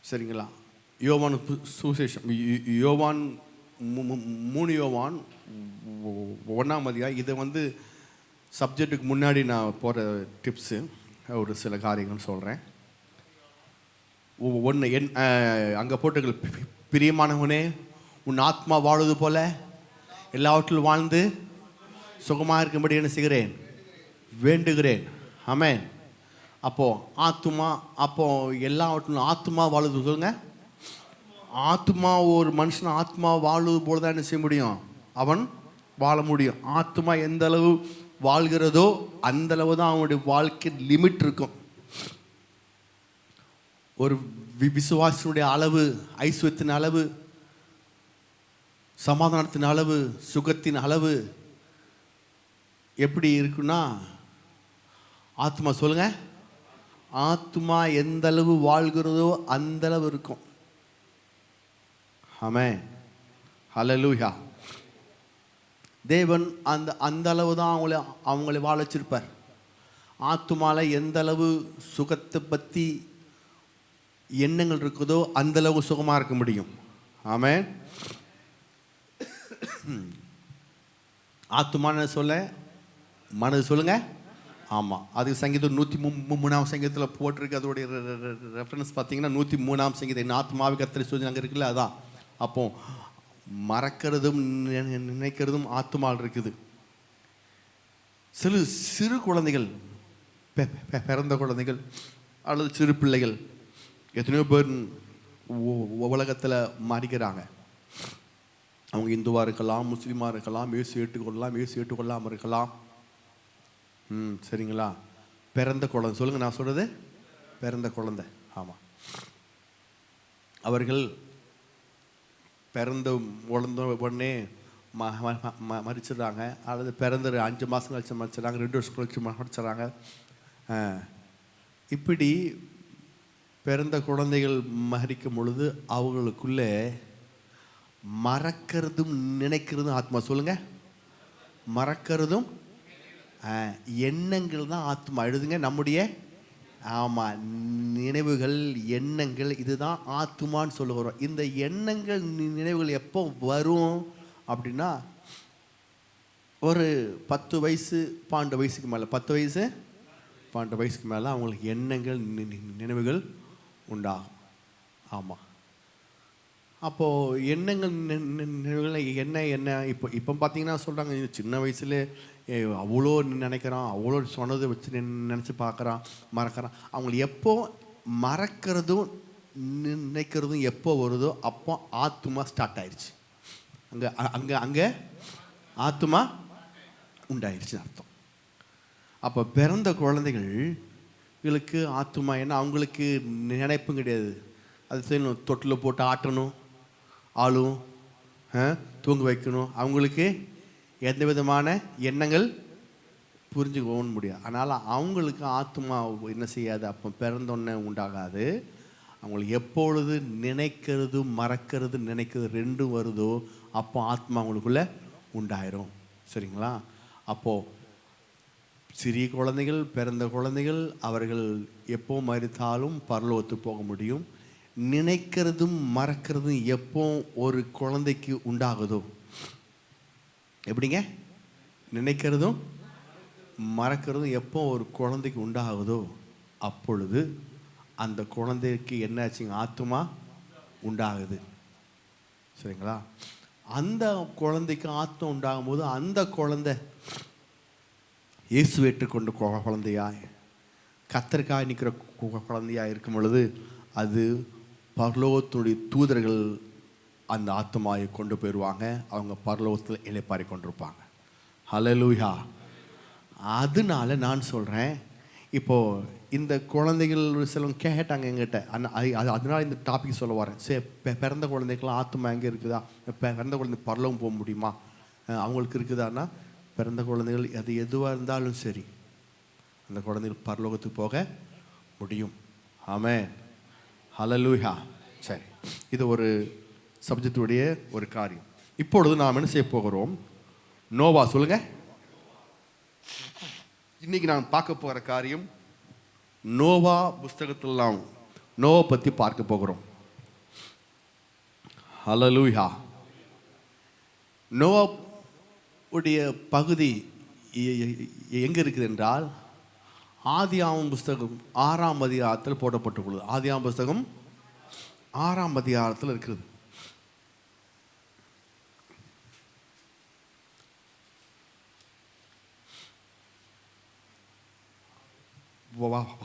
சரிங்களா? யோவான் சுவிசேஷம் யோவான் 3 யோவான் 1ஆம் அதிகாரம். இதை சப்ஜெக்டுக்கு முன்னாடி நான் போகிற டிப்ஸு ஒரு சில காரியங்கள் சொல்கிறேன். ஒன்று அங்கே போட்டுகள், பிரியமானவனே உன் ஆத்மா வாழுவது போல எல்லாவற்றிலும் வாழ்ந்து சுகமாக இருக்கும்படி என்ன செய்கிறேன், வேண்டுகிறேன். ஆமென். அப்போது ஆத்மா, அப்போது எல்லாவற்றிலும் ஆத்மா வாழுது சொல்லுங்க. ஆத்மா, ஒரு மனுஷன் ஆத்மா வாழுவது போல தான் என்ன செய்ய முடியும், அவன் வாழ முடியும். ஆத்மா எந்த அளவு வாழ்கிறதோ அந்த அளவு தான் அவனுடைய வாழ்க்கை லிமிட் இருக்கும். ஒரு விசுவாசனுடைய அளவு, ஐஸ்வர்யத்தின் அளவு, சமாதானத்தின் அளவு, சுகத்தின் அளவு எப்படி இருக்குன்னா, ஆத்மா சொல்லுங்க, ஆத்மா எந்த அளவு வாழ்கிறதோ அந்த அளவு இருக்கும். ஆமென், ஹல்லேலூயா. தேவன் அந்த அளவு தான் அவங்களை வாழ வச்சிருப்பார். ஆத்மால எந்த அளவு சுகத்தை பற்றி எண்ணங்கள் இருக்குதோ அந்த அளவு சுகமாக இருக்க முடியும். ஆமென். ஆத்மான சொல்ல மனது சொல்லுங்க. ஆமாம், அது சங்கீதம் 103ஆம் சங்கீதத்தில் போட்டிருக்கு. அதோடைய ரெஃபரன்ஸ் பார்த்தீங்கன்னா 103ஆம் சங்கீதம். என் ஆத்மாவை கர்த்தரை சொல்லி அங்கே இருக்குல்ல, அதான். அப்போ மறக்கிறதும் நினைக்கிறதும் ஆத்மாவில் இருக்குது. சிறு குழந்தைகள், பிறந்த குழந்தைகள் அல்லது சிறு பிள்ளைகள் எத்தனையோ பேர் உலகத்தில் மறிக்கிறாங்க. அவங்க இந்துவாக இருக்கலாம், முஸ்லீமாக இருக்கலாம், இயேசு ஏற்றுக்கொள்ளலாம், இயேசு ஏற்றுக்கொள்ளாமல் இருக்கலாம். சரிங்களா? பிறந்த குழந்தை சொல்லுங்கள், நான் சொல்கிறது பிறந்த குழந்தை. ஆமாம், அவர்கள் பிறந்த உடனே மறிச்சிடுறாங்க, அல்லது பிறந்த 5 மாதம் கழிச்சு மறிச்சிடறாங்க, 2 வருஷம் கழிச்சு மறிச்சிடறாங்க. இப்படி பிறந்த குழந்தைகள் மறிக்கும் பொழுது அவங்களுக்குள்ளே மறக்கிறதும் நினைக்கிறதும் ஆத்மா. சொல்லுங்க, மறக்கிறதும் எண்ணங்கள் தான் ஆத்மா. எழுதுங்க, நம்முடைய ஆமாம் நினைவுகள், எண்ணங்கள், இதுதான் ஆத்மான்னு சொல்ல வரும். இந்த எண்ணங்கள் நினைவுகள் எப்போ வரும் அப்படின்னா, ஒரு 10 வயசு 12 வயசுக்கு மேலே, 10 வயசு 12 வயசுக்கு மேலே அவங்களுக்கு எண்ணங்கள் நினைவுகள் உண்டாகும். ஆமாம், அப்போது எண்ணங்கள் நினைவுகள் என்ன இப்போ பார்த்தீங்கன்னா சொல்கிறாங்க, சின்ன வயசுல அவ்வளோ நினைக்கிறான், அவ்வளோ சொன்னதை வச்சு நினச்சி பார்க்குறான், மறக்கிறான். அவங்களை எப்போ மறக்கிறதும் நினைக்கிறதும் எப்போ வருதோ அப்போ ஆத்மா ஸ்டார்ட் ஆயிடுச்சு. அங்கே அங்கே அங்கே ஆத்மா உண்டாயிடுச்சுன்னு அர்த்தம். அப்போ பிறந்த குழந்தைகளுக்கு ஆத்மா என்ன, அவங்களுக்கு நினைப்பும் கிடையாது. அது செய்யணும், தொட்டில் போட்டு ஆட்டணும், ஆளும் தூங்க வைக்கணும். அவங்களுக்கு எந்த விதமான எண்ணங்கள் புரிஞ்சுக்கவும் முடியாது. அதனால் அவங்களுக்கு ஆத்மா என்ன செய்யாது, அப்போ பிறந்தொன்னே உண்டாகாது. அவங்களுக்கு எப்பொழுது நினைக்கிறது, மறக்கிறது, நினைக்கிறது ரெண்டும் வருதோ அப்போ ஆத்மா அவங்களுக்குள்ளே உண்டாயிரும். சரிங்களா? அப்போது சிறிய குழந்தைகள், பிறந்த குழந்தைகள், அவர்கள் எப்போ மறித்தாலும் பரலோகத்துக்கு போக முடியும். நினைக்கிறதும் மறக்கிறதும் எப்போ ஒரு குழந்தைக்கு உண்டாகுதோ, எப்படிங்க, நினைக்கிறதும் மறக்கிறதும் எப்போ ஒரு குழந்தைக்கு உண்டாகுதோ அப்பொழுது அந்த குழந்தைக்கு என்ன ஆச்சுங்க, ஆத்மா உண்டாகுது. சரிங்களா? அந்த குழந்தைக்கு ஆத்மா உண்டாகும் போது அந்த குழந்தை இயேசு ஏற்றுக்கொண்ட குழந்தையாய், கர்த்தருக்காய் நிற்கிற குழந்தையாய் இருக்கும் பொழுது அது பரலோகத்துடைய தூதர்கள் அந்த ஆத்மாவை கொண்டு போயிடுவாங்க. அவங்க பரலோகத்தில் இளைப்பாரி கொண்டிருப்பாங்க. ஹல்லேலூயா. அதனால நான் சொல்கிறேன், இப்போது இந்த குழந்தைகள் சிலவங்க கேட்டாங்க எங்கிட்ட, அதனால இந்த டாபிக் சொல்ல வரேன். சரி, பிறந்த குழந்தைக்கெல்லாம் ஆத்மா எங்கே இருக்குதா, பிறந்த குழந்தை பரலோகம் போக முடியுமா, அவங்களுக்கு இருக்குதான்னா, பிறந்த குழந்தைகள் அது எதுவாக இருந்தாலும் சரி, அந்த குழந்தைகள் பரலோகத்துக்கு போக முடியும். ஆமென், ஹல்லேலூயா. சரி, இது ஒரு சப்ஜெக்டுடைய ஒரு காரியம். இப்பொழுது நாம் என்ன செய்ய போகிறோம், நோவா. சொல்லுங்க, இன்னைக்கு நான் பார்க்க போகிற காரியம் நோவா புஸ்தகத்திலாம் நோவா பற்றி பார்க்க போகிறோம். ஹல்லேலூயா. நோவா உடைய பகுதி எங்கே இருக்குது என்றால் ஆதியாகமம் புஸ்தகம் 6ஆம் அதிகாரத்தில் போடப்பட்டுள்ளது. ஆதியாகமம் புஸ்தகம் 6ஆம் அதிகாரத்தில் இருக்கிறது.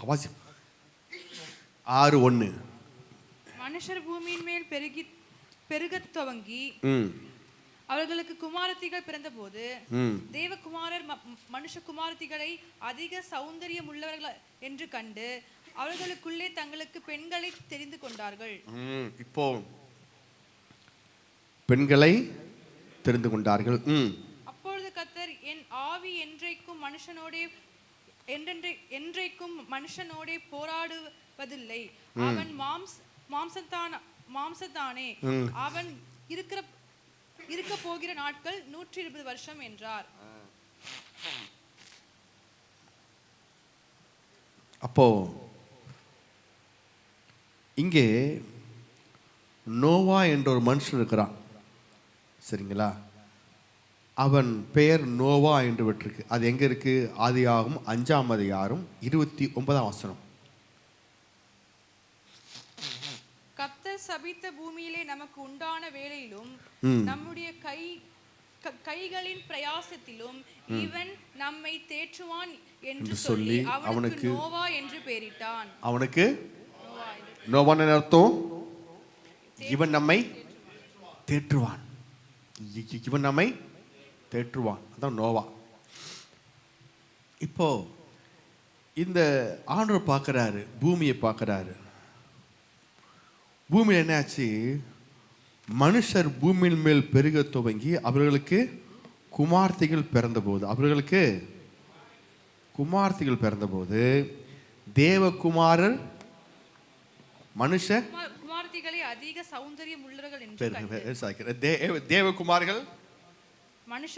வாசி 6:1. மனுஷர் பூமியின் மேல் பெருகத் துவங்கி அவர்களுக்கு குமாரத்திகள் பிறந்தபோது தேவகுமாரர் மனுஷகுமாரத்திகளை அதிக சௌந்தரியம் உள்ளவர்கள் என்று கண்டு அவர்களுக்குள்ளே தங்களுக்கு பெண்களை தெரிந்து கொண்டார்கள். இப்போ பெண்களை தெரிந்து கொண்டார்கள். அப்பொழுது கர்த்தர் என் ஆவி என்றைக்கும் மனுஷனோடே போராடுவதில்லை, அவன் மாம்சத்தானே, அவன் இருக்க போகிற நாட்கள் 120 வருஷம் என்றார். அப்போ இங்கே நோவா என்ற ஒரு மனுஷன் இருக்கிறான், சரிங்களா? அவன் பெயர் நோவா என்று விட்டிருக்கு. அது எங்க இருக்கு? ஆதியாகமம் 5ஆம் அதிகாரம் 29ஆம் வசனம். கர்த்தர் சபித்த பூமியிலே நமக்கு உண்டான வேளையிலும் நம்முடைய கைகளின் பிரயாசத்திலும் இவன் நம்மை தேற்றுவான் என்று சொல்லி அவனுக்கு நோவா என்று பெயரிட்டான். அவனுக்கு நோவான்னு அர்த்தம் இவன் நம்மை தேற்றுவான், இவன் நம்மை தேற்றுவான், அதான் நோவா. இப்போ இந்த ஆண்டவர் பார்க்குறாரு, பூமியை பார்க்குறாரு. பூமியில் என்னாச்சு? மனுஷர் பூமியின் மேல் பெருக துவங்கி அவர்களுக்கு குமார்த்திகள் பிறந்தபோது தேவகுமாரர் மனுஷ குமாரத்திகளை அதிக சௌந்தரியம் உள்ளவர்கள் என்று தேவகுமார்கள் மனுஷ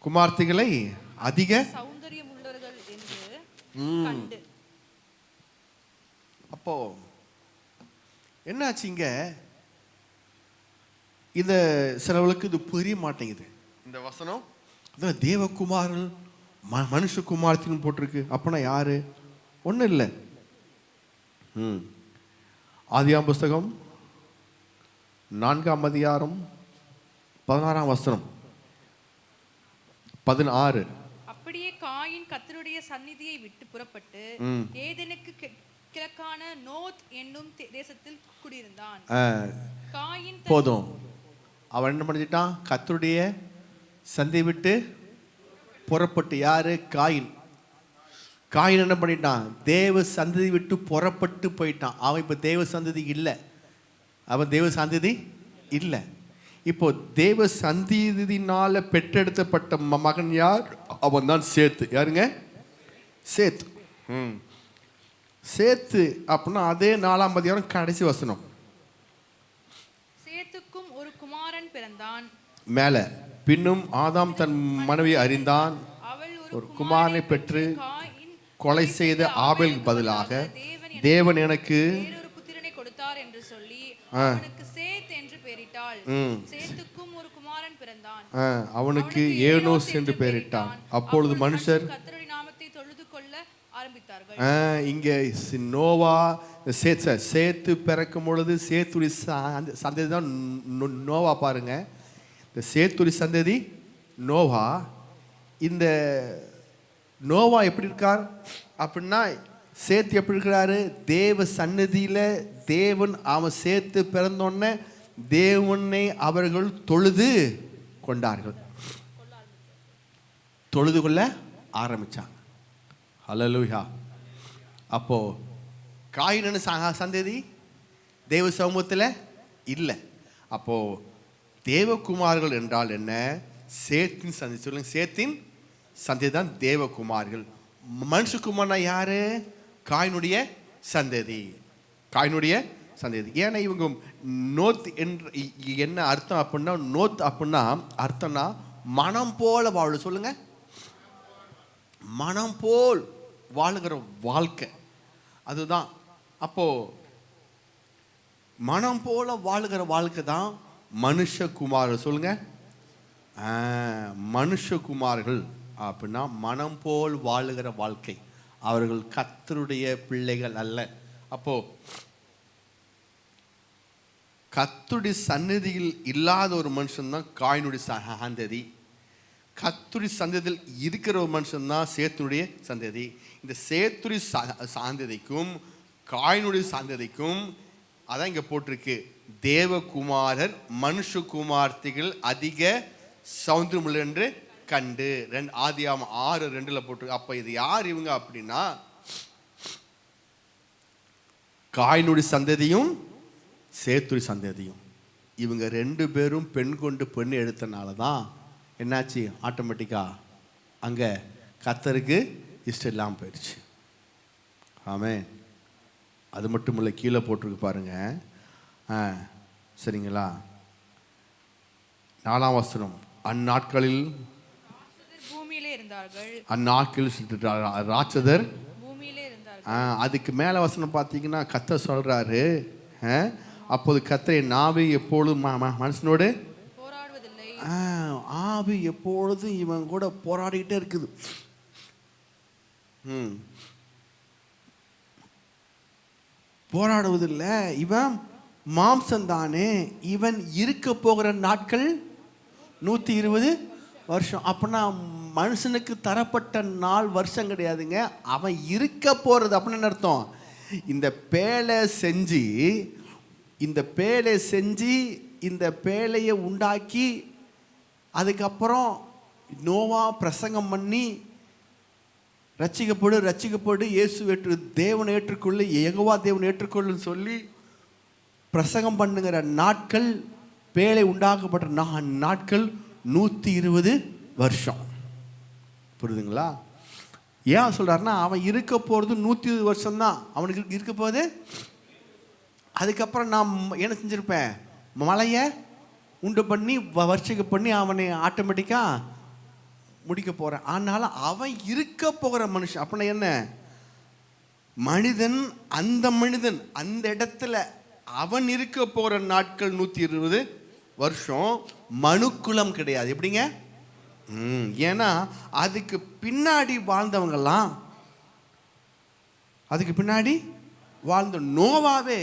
குமார்த்திகளை அதிக சௌந்தரியம் உள்ளவர்கள் என்று கண்டு. அப்போ என்னாச்சு? இங்க இந்த சிலவளுக்கு இது புரிய மாட்டேங்குது இந்த வசனம். அதான் தேவகுமாரர்கள் மனுஷகுமாரத்தின்னு போட்டிருக்கு. அப்பனா யாரு? ஒன்றும் இல்லை. ஆதியாகமம் புஸ்தகம் 4ஆம் அதிகாரம் 16ஆம் வசனம் 16. அப்படியே காயின் கர்த்தருடைய சந்நிதியை விட்டு புறப்பட்டு ஏதேனுக்கு கிழக்கான நோத் என்னும் தேசத்தில் குடியிருந்தான். காயின் போதும், அவன் என்ன பண்ணிட்டான்? கர்த்தருடைய சந்தை விட்டு புறப்பட்டு. யாரு? காயின் என்ன பண்ணிட்டான்? தேவ சந்ததி விட்டு புறப்பட்டு போயிட்டான். அவன் இப்போ தேவ சந்ததி இல்லை. இப்போ தேவ சந்ததியினால பெற்றெடுத்தப்பட்ட மகன் யார்? அவன் தான் சேத்து. யாருங்க? சேத்து. சேத்து அப்படின்னா அதே 4ஆம் அதிகாரம் கடைசி வசனம். சேத்துக்கும் ஒரு குமாரன் பிறந்தான். மேல பின்னும் ஆதாம் தன் மனைவி அறிந்தான், ஒரு குமாரனை பெற்று கொலை செய்த ஆபேலுக்கு பதிலாக தேவன் எனக்கு வேறொரு புத்திரனை கொடுத்தார் என்று சொல்லி அவனுக்கு சேத் என்று பெயரிட்டாள். சேத்துக்கும் ஒரு குமாரன் பிறந்தான், அவனுக்கு ஏனோஸ் என்று பெயரிட்டான். அப்பொழுது மனுஷர் கர்த்தருடைய நாமத்தை தொழுது கொள்ள ஆரம்பித்தார்கள். இங்க நோவா சேத்து பிறக்கும் பொழுது சேத்துரி சந்ததி தான் நோவா. பாருங்க, இந்த சேத்துரி சந்ததி நோவா. இந்த நோவா எப்படி இருக்கார் அப்படின்னா, சேத்து எப்படி இருக்கிறாரு? தேவ சன்னதியில தேவன் அவன் சேத்து பிறந்தோடனே தேவனை அவர்கள் தொழுது கொண்டார்கள், தொழுது கொள்ள ஆரம்பிச்சாங்க. ஹல்லேலூயா. அப்போ காயின் சந்ததி தேவ சமூகத்தில் இல்லை. அப்போ தேவகுமார்கள் என்றால் என்ன? சேத்தின் சந்ததி. சொல்லுங்க, சேத்தின் சந்ததி தான் தேவகுமார்கள். மனுஷகுமார்னா யாரு? காயினுடைய சந்ததி. ஏன்னா இவங்க நோத் என்று என்ன அர்த்தம் அப்படின்னா, நோத் அப்படின்னா அர்த்தம்னா மனம் போல வாழ. சொல்லுங்க, மனம் போல் வாழுகிற வாழ்க்கை, அதுதான். அப்போ மனம் போல வாழுகிற வாழ்க்கை தான் மனுஷகுமாரர். சொல்லுங்க, மனுஷகுமார்கள் அப்படின்னா மனம் போல் வாழுகிற வாழ்க்கை. அவர்கள் கர்த்தருடைய பிள்ளைகள் அல்ல. அப்போ கர்த்தருடைய சந்நிதியில் இல்லாத ஒரு மனுஷன் தான் காயினுடைய சந்ததி. கர்த்தருடைய சந்ததியில் இருக்கிற ஒரு மனுஷன் தான் சேத்துடைய சந்ததி. இந்த சேத்துடைய சாந்ததிக்கும் காயினுடைய சாந்ததிக்கும் அதான் இங்கே போட்டிருக்கு, தேவகுமாரர் மனுஷகுமார்த்திகள் அதிக சௌந்தரியமுள்ள என்று கண்டு. ஆதியாகமம் 6:2 போட்டிருக்கு. அப்போ இது யார் இவங்க அப்படின்னா, காயினுடைய சந்ததியும் சேத்துடைய சந்ததியும். இவங்க 2 பேரும் பெண் கொண்டு பெண் எடுத்தனால தான் என்னாச்சு, ஆட்டோமேட்டிக்காக அங்கே கர்த்தருக்கு இஷ்டம் இல்லாமல் போயிடுச்சு. ஆமென். அது மட்டும் இல்லை, கீழே போட்டிருக்கு பாருங்க. சரிங்களா, 4ஆம் வசனம், அந்நாட்களில் பூமியிலே இருந்தார்கள். அந்நாட்களில் ராட்சதர் பூமியிலே இருந்தார்கள். அதுக்கு மேலே வசனம் பார்த்தீங்கன்னா கர்த்தர் சொல்கிறாரு, அப்போது கர்த்தரை நாவி எப்பொழுதும் மனுஷனோடு போராடுவதில்லை. ஆவி எப்பொழுதும் இவன் கூட போராடிக்கிட்டே இருக்குது. போராடுவதில்லை. இவன் மாம்சந்தானே. இவன் இருக்க போகிற நாட்கள் 120 வருஷம். அப்படின்னா மனுஷனுக்கு தரப்பட்ட நாள் வருஷம் கிடையாதுங்க, அவன் இருக்க போகிறது. அப்படின்னு அர்த்தம், இந்த பேழை செஞ்சு இந்த பேழையை உண்டாக்கி அதுக்கப்புறம் நோவா பிரசங்கம் பண்ணி ரட்சிக்கப்படு இயேசு தேவனை ஏற்றுக்கொள்ளு, யெகோவா தேவனை ஏற்றுக்கொள்ளுன்னு சொல்லி பிரசங்கம் பண்ணுங்கிற நாட்கள், பேழை உண்டாக்கப்பட்ட நாட்கள் 120 வருஷம். புரியுதுங்களா? ஏன் சொல்கிறாருன்னா, அவன் இருக்க போகிறது 120 வருஷம்தான் அவனுக்கு இருக்க போகுது. அதுக்கப்புறம் நான் என்ன செஞ்சுருப்பேன், மலையை உண்டு பண்ணி வர்ஷிக்க பண்ணி அவனை ஆட்டோமேட்டிக்காக முடிக்க போகிறேன். ஆனாலும் அவன் இருக்க போகிற மனுஷன். அப்படின்னா என்ன, மனிதன் அந்த இடத்துல அவன் இருக்க போகிற நாட்கள் 120 வருஷம். மனுக்குலம் கிடையாது. எப்படிங்க? ஏன்னா அதுக்கு பின்னாடி வாழ்ந்தவங்கெல்லாம், அதுக்கு பின்னாடி வாழ்ந்த நோவாவே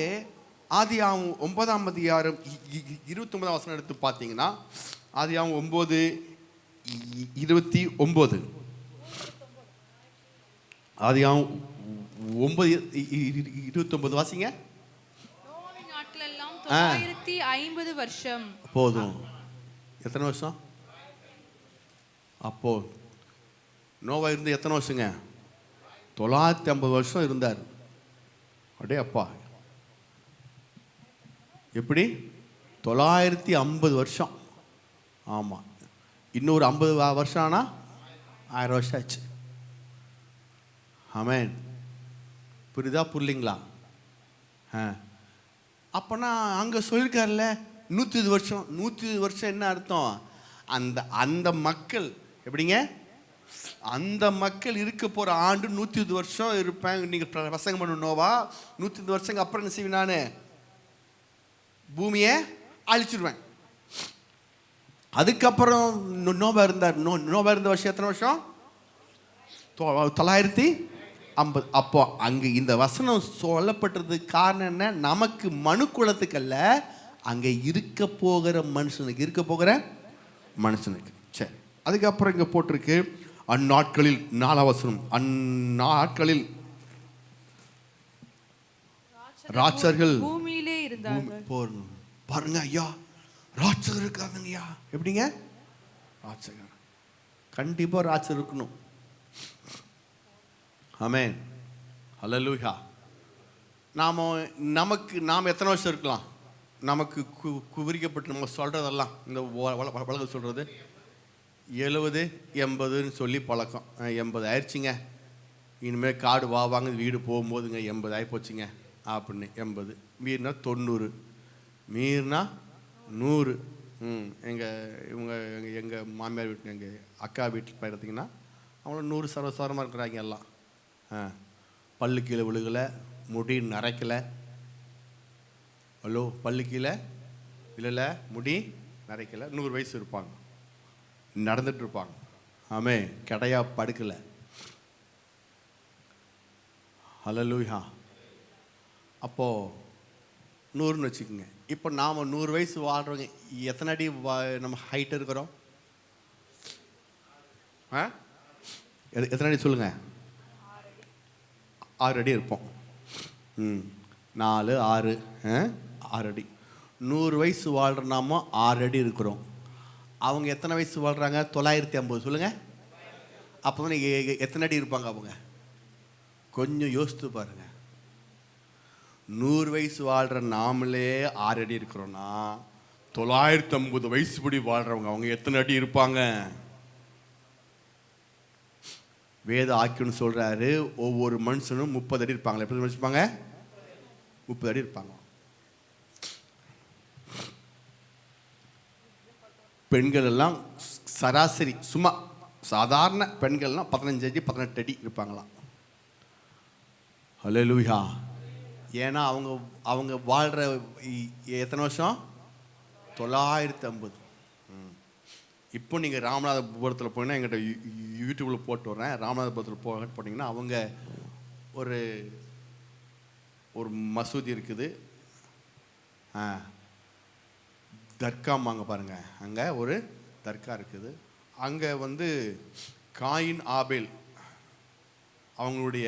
ஆதியாகமம் 9ஆம் அதிகாரம் 29ஆம் வசனம் எடுத்து பார்த்தீங்கன்னா, ஆதியாகமம் 9:29, ஆதியாகமம் 9:29 வாசிங்க. நோவாவின் நாட்களெல்லாம் 950 வருஷம். போதும். எத்தனை வருஷம்? அப்போ நோவா இருந்து எத்தனை வருஷங்க? 950 வருஷம் இருந்தார். அடே அப்பா, எப்படி 950 வருஷம்? ஆமாம், இன்னொரு 50 வருஷம் ஆனால் 1000 வருஷம் ஆச்சு. ஆமென். புரியுதா புரியலிங்களா? அப்போனா அங்கே சொல்லியிருக்காருல்ல 120 வருஷம். 120 வருஷம் என்ன அர்த்தம்? அந்த மக்கள் எப்படிங்க, அந்த மக்கள் இருக்க போகிற ஆண்டு 120 வருஷம் இருப்பேன். நீங்கள் பிரசங்கம் பண்ணணும்னோவா 120 வருஷங்க அப்புறம் என்ன செய்வேன், நான் பூமியை அழிச்சிடுவேன். அதுக்கப்புறம் நோவா இருந்தார். நோவா இருந்த வருஷம் எத்தனை வருஷம்? 950. அப்போ அங்கே இந்த வசனம் சொல்லப்பட்டதுக்கு காரணம் என்ன? நமக்கு மனுக்குலத்துக்கு அல்ல, அங்கே இருக்க போகிற மனுஷனுக்கு. சரி, அதுக்கப்புறம் இங்கே போட்டிருக்கு, அந்நாட்களில் 4ஆம் வசனம், அந்நாட்களில் ராட்சர்கள் பூமியிலே இருந்தார்கள். பாருங்க ஐயா, ராட்சகர் இருக்காதுங்க ஐயா. எப்படிங்க? ராட்சகர் கண்டிப்பா ராட்சகர் இருக்கணும். ஆமென், ஹல்லேலூயா. நாம் எத்தனை வருஷம் இருக்கலாம்? நமக்கு குவிரிக்கப்பட்டு நம்ம சொல்கிறதெல்லாம், இந்த உலகம் சொல்கிறது 70 80ன்னு சொல்லி பழக்கம். 80 ஆயிடுச்சுங்க, இனிமேல் காடு வாங்க வீடு போகும்போதுங்க 80 ஆகி போச்சுங்க அப்படின்னு. 80 மீறினா 90, மீறினா 100. எங்கள் மாமியார் வீட்டு, எங்கள் அக்கா வீட்டில் போயிருந்தீங்கன்னா அவங்கள 100 சர்வசாரமாக இருக்கிறாங்க எல்லாம். பல்லு கீழே விழுகலை, முடி நரைக்கலை, ஹலோ, பல்லு கீழே இல்லைல்ல, முடி நரைக்கல, 100 வயசு இருப்பாங்க, நடந்துட்டு இருப்பாங்க. ஆமே, கடையா படுக்கலை. ஹல்லேலூயா. அப்போது 100ன்னு வச்சுக்கோங்க. இப்போ நாம் 100 வயசு வாழ்கிறவங்க எத்தனை அடி நம்ம ஹைட் இருக்கிறோம்? எத்தனை அடி சொல்லுங்கள்? 6 அடி இருப்போம். 4, 6, 6 அடி. 100 வயசு வாழ்கிற நாம 6 அடி இருக்கிறோம். அவங்க எத்தனை வயசு வாழ்கிறாங்க? 950. சொல்லுங்கள். அப்போ வந்து எத்தனை அடி இருப்பாங்க அவங்க? கொஞ்சம் யோசித்து பாருங்கள். 100 வயசு வாழ்கிற நாமளே 6 அடி இருக்கிறோன்னா 950 வயசு படி வாழ்கிறவங்க அவங்க எத்தனை அடி இருப்பாங்க? வேத ஆக்கியம்னு சொல்கிறாரு, ஒவ்வொரு மனுஷனும் 30 அடி இருப்பாங்களா? எப்படி நினச்சிப்பாங்க? 30 அடி இருப்பாங்க. பெண்கள் எல்லாம் சராசரி சும்மா சாதாரண பெண்கள்லாம் 15 அடி 18 அடி இருப்பாங்களாம். ஹல்லேலூயா. ஏன்னா அவங்க அவங்க வாழ்கிற எத்தனை வருஷம்? 950. இப்போ நீங்கள் ராமநாதபுரத்தில் போனீங்கன்னா, எங்கிட்ட யூடியூப்பில் போட்டு வரேன், ராமநாதபுரத்தில் போட்டிங்கன்னா அவங்க ஒரு ஒரு மசூதி இருக்குது, தர்காமாங்க பாருங்கள். அங்கே ஒரு தர்கா இருக்குது. அங்கே வந்து காயின் ஆபேல் அவங்களுடைய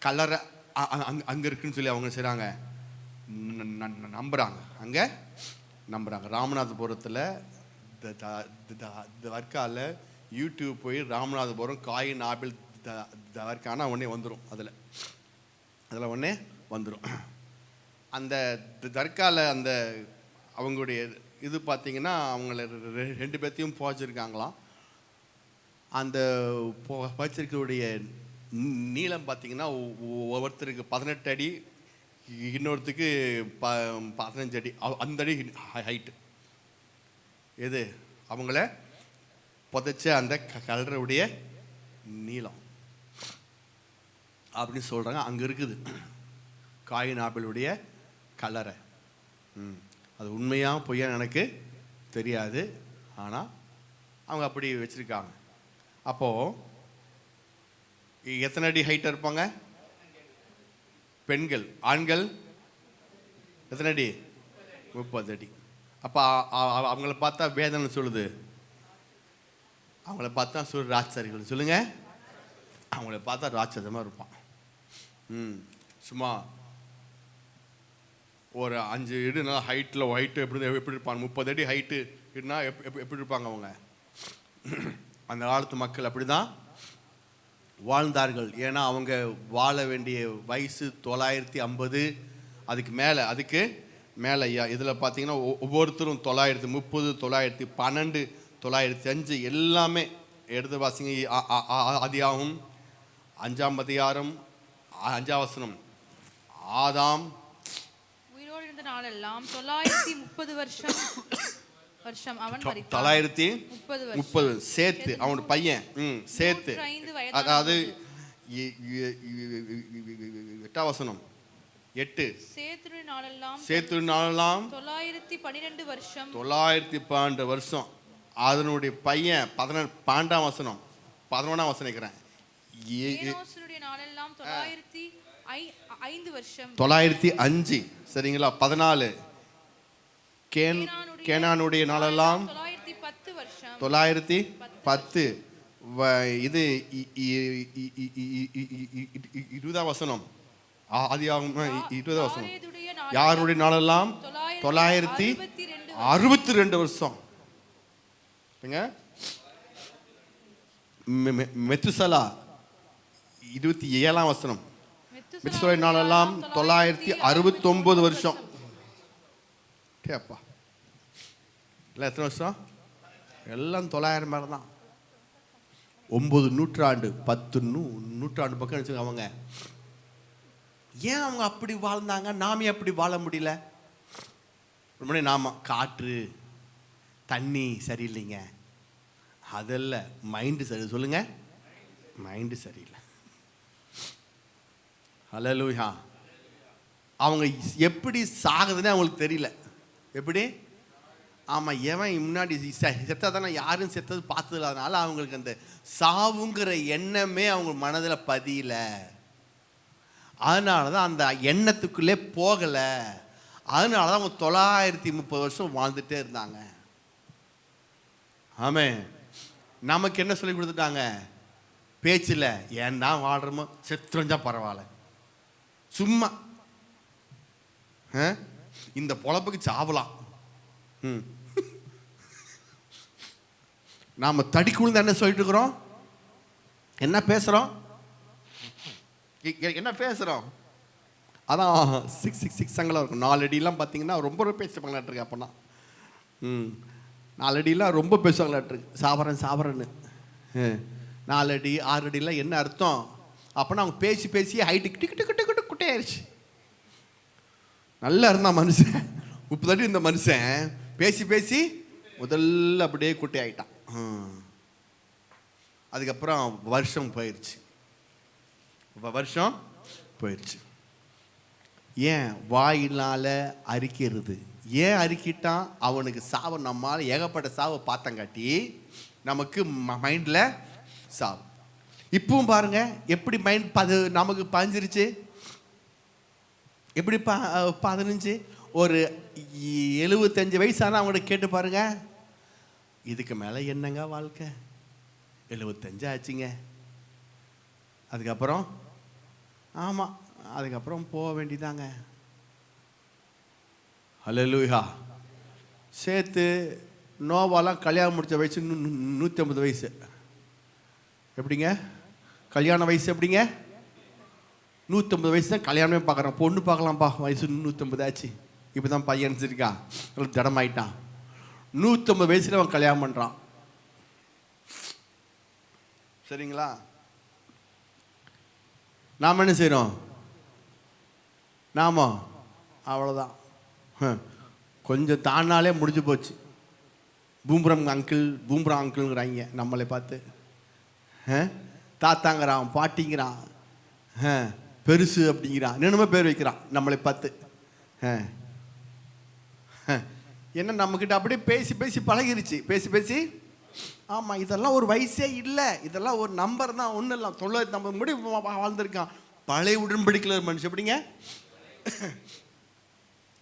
கலரை அங்கே இருக்குன்னு சொல்லி அவங்க செய்கிறாங்க, நம்புகிறாங்க. அங்கே நம்புகிறாங்க. ராமநாதபுரத்தில் தர்காவில் யூடியூப் போய் ராமநாதபுரம் காயின் ஆபேல் தர்கானா உடனே வந்துடும். அதில் உடனே வந்துடும். அந்த தர்காவில் அந்த அவங்களுடைய இது பார்த்திங்கன்னா, அவங்கள 2 பேர்த்தையும் புதைச்சிருக்காங்களாம். அந்த புதைச்சிருக்கக்கூடிய நீளம் பார்த்திங்கன்னா ஒவ்வொருத்தருக்கு 18 அடி, இன்னொருத்துக்கு 15 அடி. அந்த அடி ஹைட்டு. எது? அவங்கள புதைச்ச அந்த கலருடைய நீளம் அப்படின்னு சொல்கிறாங்க. அங்கே இருக்குது காயின் ஆபேலுடைய கலரை. அது உண்மையாக பொய்யா எனக்கு தெரியாது, ஆனால் அவங்க அப்படி வச்சுருக்காங்க. அப்போது எத்தனை அடி ஹைட்டாக இருப்பாங்க பெண்கள்? ஆண்கள் எத்தனை அடி? 30 அடி. அப்போ அவங்கள பார்த்தா வேதனை சொல்லுது, அவங்கள பார்த்தா ராட்சரிகள். சொல்லுங்கள். அவங்கள பார்த்தா ராட்சதமாக இருப்பான். சும்மா ஒரு 5 அடி நல்லா ஹைட்டில் ஒயிட்டு எப்படி இருப்பாங்க? 30 அடி ஹைட்டு இருந்தா எப்படி இருப்பாங்க அவங்க? அந்த காலத்து மக்கள் அப்படி தான் வாழ்ந்தார்கள். ஏன்னா அவங்க வாழ வேண்டிய வயசு 950, அதுக்கு மேலே ஐயா. இதில் பார்த்தீங்கன்னா ஒவ்வொருத்தரும் 930, 912, 905 எல்லாமே எடுத்து வாசிங்க. ஆதியாகமம் 5ஆம் அதிகாரம் 5ஆம் வசனம். ஆதாம் உயிரோடு இருந்த நாளெல்லாம் 930 வருஷம் அவன் மரித்தான். 930 சேர்த்து அவனோட பையன் சேர்த்து, அதாவது 8ஆம் வசனம் 8. சேத்துடைய நாளெல்லாம் 912 வருஷம். 912 வருஷம். அதனுடைய பையன் 12ஆம் வசனம் 11ஆம் வசனம் இருக்கிறேன். நாளெல்லாம் 905 வருஷம். 905 சரிங்களா? 14. கேனானுடைய நாளெல்லாம் 910 வருஷம். 910. இது 20ஆம் வசனம். ஆதியாகமம் 20ஆம் வசனம். யாருடைய நாளெல்லாம் 962 வருஷம். மெத்துசலா 27ஆம் வசனம். மெத்துசலா நாளெல்லாம் 969 வருஷம். கேப்பா இல்லை எத்தனை வருஷம்? எல்லாம் 900 மேலே தான். 9 நூற்றாண்டு 10 நூற்றாண்டு பக்கம் நினச்சிங்க அவங்க. ஏன் அவங்க அப்படி வாழ்ந்தாங்க? நாமே அப்படி வாழ முடியல. ரொம்ப நாம காற்று தண்ணி சரியில்லைங்க, அதல்ல, மைண்டு சரி. சொல்லுங்க, மைண்டு சரியில்லை. ஹல்லேலூயா. அவங்க எப்படி சாகுதுன்னு அவங்களுக்கு தெரியல. எப்படி? ஆமாம், எவன் முன்னாடி செத்தா தானே, யாரும் செத்தது பார்த்தது. அதனால அவங்களுக்கு அந்த சாவுங்கிற எண்ணமே அவங்க மனதில் பதியல. அதனால தான் அந்த எண்ணத்துக்குள்ளே போகலை. அதனால தான் அவங்க 930 வருஷம் வாழ்ந்துட்டே இருந்தாங்க. ஆமே. நமக்கு என்ன சொல்லி கொடுத்துட்டாங்க? பேச்சில் ஏன் தான் வாழ்கிறோமோ, செத்துறஞ்சா பரவாயில்ல, சும்மா இந்த பொழப்புக்கு சாவலாம். நாம் தடிக்குள்ள என்ன சொல்லிட்டு இருக்கிறோம்? என்ன பேசுகிறோம்? என்ன பேசுகிறோம்? அதான் 666 அங்கெல்லாம் இருக்கும். 4 அடியெல்லாம் பார்த்தீங்கன்னா ரொம்ப பேசுவாங்களாட்டிருக்கு. அப்போனா 4 அடியெல்லாம் ரொம்ப பேசுவாங்களாட்டிருக்கு. சாப்பிட்றேன்னு 4 அடி 6 அடியெல்லாம் என்ன அர்த்தம்? அப்போனா அவங்க பேசி பேசி ஹைட்டு கிட்டு குட்டையாயிருச்சு. நல்லா இருந்தான் மனுஷன். 30 அடி இந்த மனுஷன் பேசி பேசி முதல்ல அப்படியே குட்டி ஆகிட்டான். அதுக்கப்புறம் வருஷம் போயிடுச்சு. ஏன்? வாயினால் அறிக்கிறது. ஏன் அறிக்கிட்டான்? அவனுக்கு சாவை நம்மால் ஏகப்பட்ட சாவை பார்த்தங்காட்டி நமக்கு மைண்டில் சாவு. இப்பவும் பாருங்க எப்படி மைண்ட் நமக்கு பதிஞ்சிருச்சு. எப்படி 15 ஒரு 75 வயசான அவங்கள்ட்ட கேட்டு பாருங்க, இதுக்கு மேலே என்னங்க வாழ்க்கை? 75 ஆச்சுங்க. அதுக்கப்புறம் ஆமாம், அதுக்கப்புறம் போக வேண்டியதாங்க. ஹல்லேலூயா. சேர்த்து நோவாலாம் கல்யாணம் முடித்த வயசு 150 வயசு. எப்படிங்க கல்யாண வயசு? எப்படிங்க 150 வயசு தான் கல்யாணமே பார்க்குறான். பொண்ணு பார்க்கலாம்ப்பா, வயசு 150 ஆச்சு. இப்போ தான் பையன் இருக்கா, ஜடமாயிட்டான். 150 வயசில் அவன் கல்யாணம் பண்ணுறான். சரிங்களா? நாம் என்ன செய்கிறோம்? நாம அவ்வளோதான், கொஞ்சம் தானாலே முடிஞ்சு போச்சு. பூம்புரம் அங்கிள்ங்கிறாங்க நம்மளை பார்த்து. தாத்தாங்கிறான், பாட்டிங்கிறான், பெருசு அப்படிங்கிறான், என்னென்னமோ பேர் வைக்கிறான் நம்மளை பார்த்து. என்ன நம்மக்கிட்ட அப்படியே பேசி பேசி பழகிருச்சு. பேசி ஆமாம், இதெல்லாம் ஒரு வயசே இல்லை, இதெல்லாம் ஒரு நம்பர் தான், ஒன்றும் இல்லை. 950 முடி வாழ்ந்துருக்கான். பழைய உடன்படிக்கையில் ஒரு மனுஷன். எப்படிங்க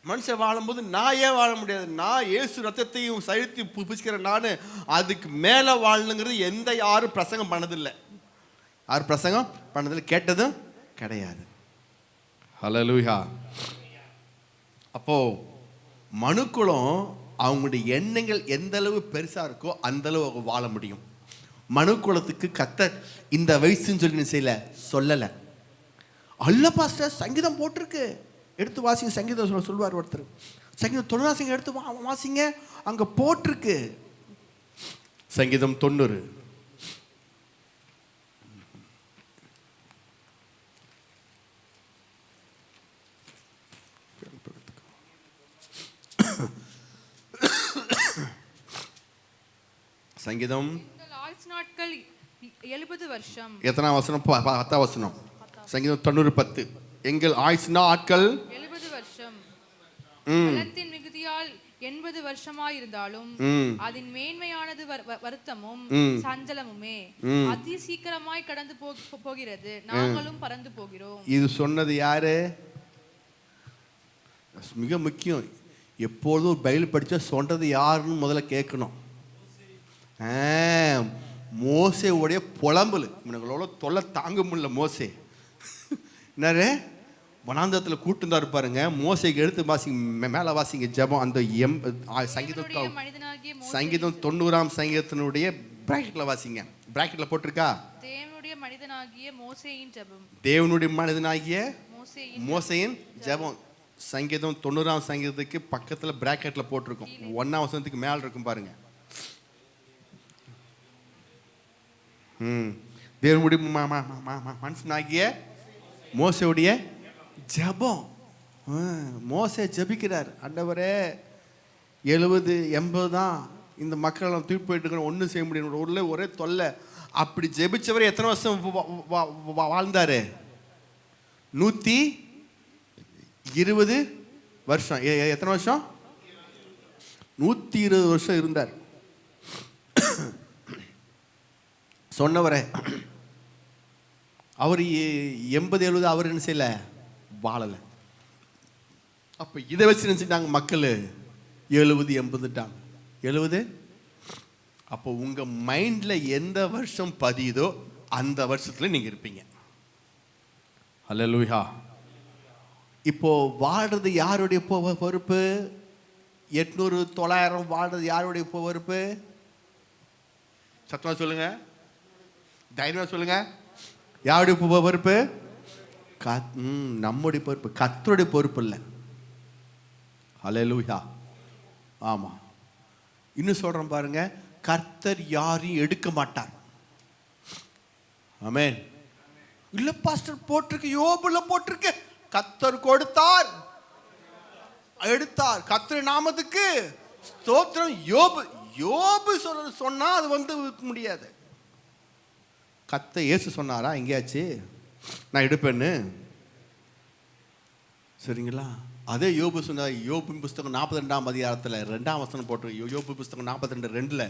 மனுஷன் வாழும்போது நான் ஏன் வாழ முடியாது? நான் இயேசு ரத்தத்தையும் சைத்தையும் புசிக்கிற நான் அதுக்கு மேலே வாழணுங்கிறது யாரும் பிரசங்கம் பண்ணதில்லை. யாரும் பிரசங்கம் பண்ணதில்லை, கேட்டதும் கிடையாது. ஹல்லேலூயா. அப்போ மனுக்குலம் அவங்களுடைய எண்ணங்கள் எந்த அளவு பெருசா இருக்கோ அந்த அளவு வாழ முடியும். மனுக்குலத்துக்கு கர்த்தர் இந்த வயசுன்னு சொல்லி செய்யல, சொல்லலை. அல்ல பாஸ்டர், சங்கீதம் போட்டிருக்கு, எடுத்து வாசிங்க. சங்கீதம் சொல்லுவார் ஒருத்தர், சங்கீதம் 90 எடுத்து வாசிங்க, அங்க போட்டிருக்கு. சங்கீதம் 90. சங்கீதம் 70 வருஷம். எத்தனை வசனம்? 10 வசனம். சங்கீதம் 90:10. எங்கள் ஆயுசு நாட்கள் 70 வருஷம். பலத்தின் மிகுதியால் 80 வருஷமாயிருந்தாலும் அதன் மேன்மையானது வருத்தமும் சஞ்சலமுமே. அதி சீக்கிரமாய் கடந்து போகிறது, நாங்களும் பறந்து போகிறோம். இது சொன்னது யாரு? மிக முக்கியம். எப்பொழுதும் ஒரு பைபிள் படிச்சா சொன்னது யாருன்னு முதல்ல கேட்கணும். மோசேவுடைய புலம்பல். இவனுங்களோட தொல்லை தாங்க முடியல. மோசே என்ன வனாந்தரத்தில் கூட்டுந்தா இருப்பாருங்க. மோசைக்கு எடுத்து வாசிங்க, மேலே வாசிங்க ஜெபம். அந்த சங்கீதம் 90ஆம் சங்கீதத்தினுடைய பிராக்கெட்டில் வாசிங்க. பிராக்கெட்டில் போட்டிருக்கா? தேவனுடைய மனிதனாகிய மோசேயின் ஜெபம். தேவனுடைய மனிதனாகிய மோசேயின் ஜெபம். சங்கீதம் 90ஆம் சங்கீதத்துக்கு பக்கத்தில் பிராக்கெட்டில் போட்டிருக்கும். 1ஆம் வசனத்துக்கு மேலே இருக்கும் பாருங்க. தேவனுடைய மனுஷனாகிய மோசேவுடைய ஜெபம். மோசே ஜெபிக்கிறார், ஆண்டவரே 70-80 தான் இந்த மக்கள் தூக்கி போயிட்டு இருக்கிறோம், ஒன்றும் செய்ய முடியும், ஒரே தொல்லை. அப்படி ஜெபிச்சவர் எத்தனை வருஷம் வாழ்ந்தாரு? 20 வருஷம். எத்தனை வருஷம்? 120 வருஷம் இருந்தார். சொன்னவரே அவர் 80-70 அவர் என்ன செய்யல, வாழலை. அப்போ இதை வச்சு நினச்சிட்டாங்க மக்கள் 70-80ட்டாங்க. 70. அப்போ உங்கள் மைண்டில் எந்த வருஷம் பதியுதோ அந்த வருஷத்தில் நீங்கள் இருப்பீங்க. அல்லேலூயா. இப்போ வாழ்றது யாருடைய பொறுப்பு? 800-900 வாழ்றது யாருடைய பொறுப்பு? சத்தமாக சொல்லுங்க, தைரியமாக சொல்லுங்க. யாருடைய பொறுப்பு? நம்முடைய பொறுப்பு, கர்த்தருடைய பொறுப்பு இல்லை. அல்லேலூயா. ஆமாம். இன்னும் சொல்கிறேன் பாருங்க, கர்த்தர் யாரையும் எடுக்க மாட்டார். ஆமென். இல்லை பாஸ்டர் போட்டிருக்கு, யோபுல போட்டிருக்கு, கர்த்தர் கொடுத்தார் எடுத்தார், கர்த்தர் நாமத்துக்கு ஸ்தோத்திரம். யோபு சொன்னா அது வந்து முடியாது. இயேசு சொன்னாரா எங்கேயாச்சு நான் எடுப்பேன்னு? சரிங்களா? அதே யோபு சொன்னார். யோபு புஸ்தகம் 42ஆம் அதிகாரத்தில் 2ஆம் வசனம் போட்டிருக்கு. யோபு புஸ்தகம் 42:2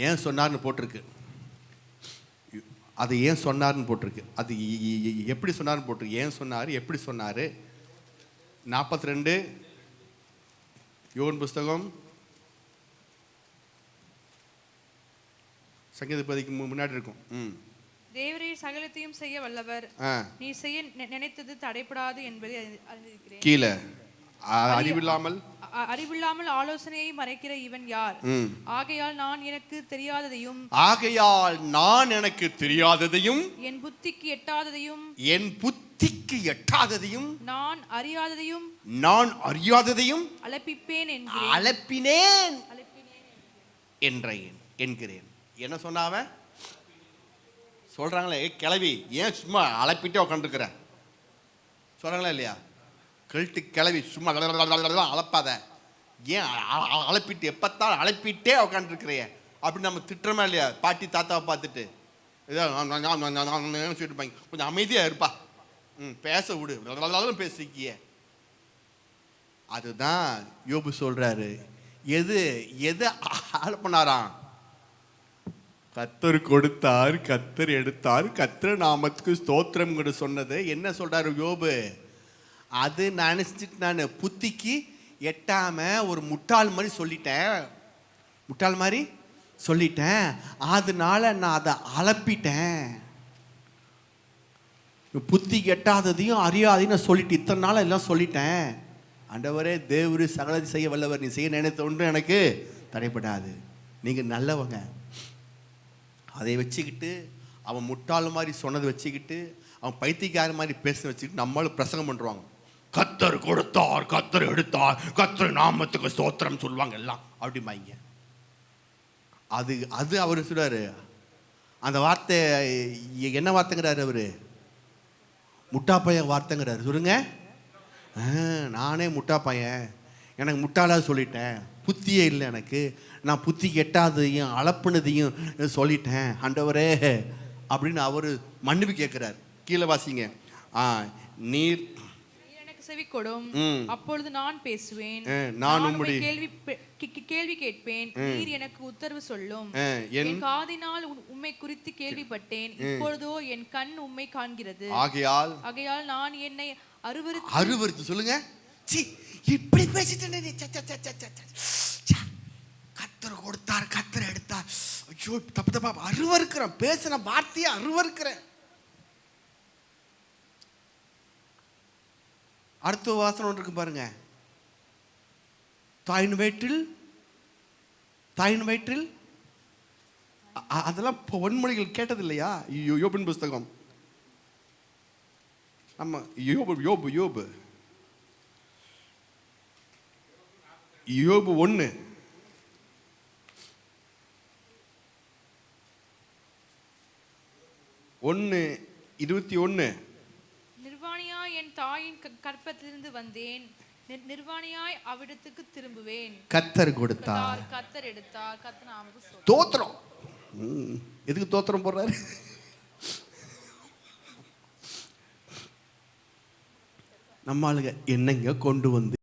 ஏன் சொன்னார்னு போட்டிருக்கு. அது ஏன் சொன்னார்னு போட்டிருக்கு. அது எப்படி சொன்னார்னு போட்டிருக்கு. ஏன் சொன்னார், எப்படி சொன்னார். 42 யோன் புஸ்தகம் சங்கீதபதிக்கு முன்னாடி இருக்கும். தேவரே சகலத்தையும் செய்ய வல்லவர், நீ செய்ய நினைத்தது தடைப்படாது என்பதை அறிந்திருக்கிறேன். கீழே அறிவில்லாமல் ஆலோசனையை மறைக்கிற இவன் யார்? ஆகையால் நான் எனக்கு தெரியாததையும் என் புத்திக்கு எட்டாததையும் நான் அறியாததையும் அலப்பினேன் என்கிறேன். என்ன சொன்னாவ சொல்றாங்களே, கிளவி ஏன் சும்மா அலப்பிட்டே உட்காந்துருக்கிற சொல்றாங்களா இல்லையா? கழட்டு கிளவி சும்மா அலப்பாத, ஏன் அலப்பிட்டு எப்பத்தான் அலப்பிட்டே உட்காந்துருக்கிறைய அப்படின்னு நம்ம திட்டுறோமா இல்லையா? பாட்டி தாத்தாவை பார்த்துட்டு ஏதோ சொல்லிட்டு கொஞ்சம் அமைதியா இருப்பா, பேச விடு, பேசிக்கிய. அதுதான் யோபு சொல்றாரு. எது அலப்பினாராம்? கர்த்தர் கொடுத்தார், கர்த்தர் எடுத்தார், கர்த்தர் நாமத்துக்கு ஸ்தோத்திரம் சொன்னது. என்ன சொல்றாரு யோபு? அது நினைச்சிட்டு நான் புத்திக்கு எட்டாம ஒரு முட்டாள் மாதிரி சொல்லிட்டேன், அதனால நான் அதை அலப்பிட்டேன். புத்திக்கு எட்டாததையும் அறியாதையும் சொல்லிட்டு இத்தனை நாள் எல்லாம் சொல்லிட்டேன். ஆண்டவரே, தேவரு சகலத்தை செய்ய வல்லவர், நீ செய்ய நினைத்த ஒன்று எனக்கு தடைப்படாது. நீங்க நல்லவங்க. அதை வச்சுக்கிட்டு அவன் முட்டாள் மாதிரி சொன்னதை வச்சுக்கிட்டு அவன் பைத்தியக்கார மாதிரி பேச வச்சுக்கிட்டு நம்மளும் பிரசங்கம் பண்ணுவாங்க. கர்த்தர் கொடுத்தார், கர்த்தர் எடுத்தார், கர்த்தர் நாமத்துக்கு ஸ்தோத்திரம் சொல்லுவாங்க எல்லாம் அப்படிம்பாங்க. அது அவர் சொல்றாரு. அந்த வார்த்தை என்ன வார்த்தைங்கிறாரு அவரு? முட்டா பையன் வார்த்தைங்கிறாரு. சொல்லுங்க. நானே முட்டா பையன், எனக்கு முட்டாளாக சொல்லிட்டேன், புத்தியே இல்லை எனக்கு, நான் புத்திக்கு எட்டாததையும் அளப்புனதையும் சொல்லிட்டேன் ஆண்டவரே அப்படின்னு அவர் மன்னிப்பு கேட்கிறார். கீழே வாசிங்க. நீர் எனக்கு செவி கொடும், அப்பொழுது நான் பேசுவேன், நான் கேள்வி கேட்பேன், நீர் எனக்கு உத்தரவு சொல்லும். என் காதினால் உம்மை குறித்து கேள்விப்பட்டேன், இப்பொழுதோ என் கண் உம்மை காண்கிறது. ஆகையால் நான் என்னை அருவருத்து சொல்லுங்க. இப்படி பேசிட்டேன், கர்த்தர் கொடுத்தார், கர்த்தர் எடுத்தார், ஐயோ தப்பா அருவருக்கிறேன், பேசின வார்த்தையை அருவருக்கிறேன். அடுத்த வாசனம் ஒன்று இருக்கு பாருங்க. தாயின் வயிற்றில் அதெல்லாம் பொன்மொழிகள் கேட்டது இல்லையா? யோபின் புஸ்தகம். ஆமா, யோபு 1:21. நிர்வாணியாய் என் தாயின் கற்பத்திலிருந்து வந்தேன், நிர்வாணியாய் அவிடத்துக்கு திரும்புவேன். கர்த்தர் கொடுத்தார், கர்த்தர் எடுத்தார், கர்த்தர் நாமத்துக்கு ஸ்தோத்திரம். எதுக்கு ஸ்தோத்திரம் போடுறாரு? நம்ம ஆளுங்க என்னங்க கொண்டு வந்து